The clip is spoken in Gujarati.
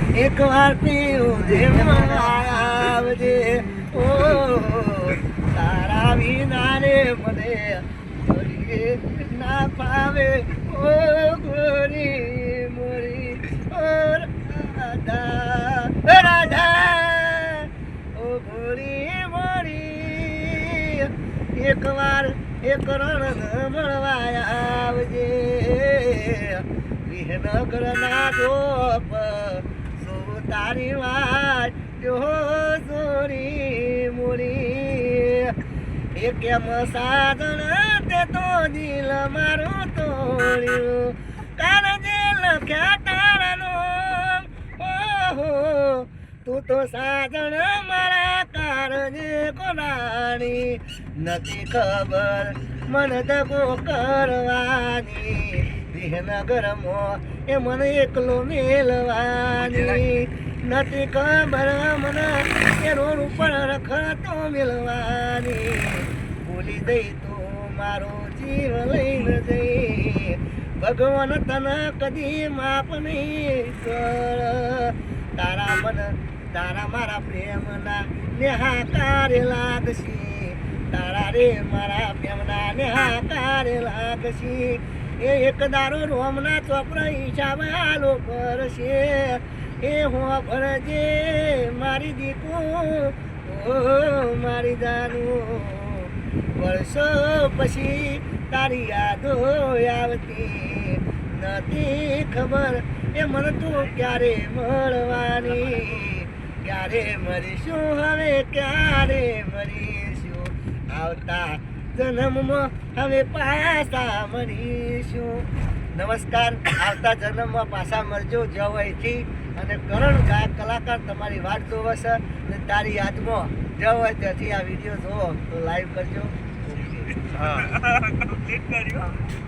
એક વાર પીવું જેમ આવજે ઓ તારા વિના રે મને ઘડીએ ના પાવે ઓ ગોરી મોરી ઓ રાધા રાધા ઓ ગોરી મોરી એક વાર એક રણ મળવા આવજે વિહનગર ના ગોપ તારી વાત જો સોરી મોરી એ કેમ સાધન તે તો દિલ મારું તોડ્યું કારજે લખ્યા તારાનો ઓહો તું તો સાધન મારા કારજે કોનાની નથી ખબર મન દગો કરવાની વિહનગરમાં એ મને એકલો મેલવાની નથી ખબર મને એ રોડ ઉપર રખડતો મેલવાની ભૂલી જઈ તો મારો જીવ લઈને જઈ ભગવાન તને કદી માપ નહીં કર તારા મન તારા મારા પ્રેમના નેહાકારે લાગશે તારા રે મારા પ્રેમના નેહાકારે લાગશે એ એક દારો રોમના ચોપડા હિસાબ આલો કરશે એ હું ભરજે મારી દીકુ ઓ મારી જાનું વર્ષો પછી તારી યાદો આવતી નથી ખબર એ મને તું ક્યારે મળવાની ક્યારે મરીશું હવે ક્યારે મરીશું આવતા જન્મમાં હવે પાછા મળીશું નમસ્કાર આવતા જન્મમાં પાછા મળજો જવ અહીંથી અને કરણ ગાયક કલાકાર તમારી વાત જોવે છે અને તારી યાદમાં જવ હોય ત્યાંથી આ વિડીયો જોવો તો લાઈવ કરજો હા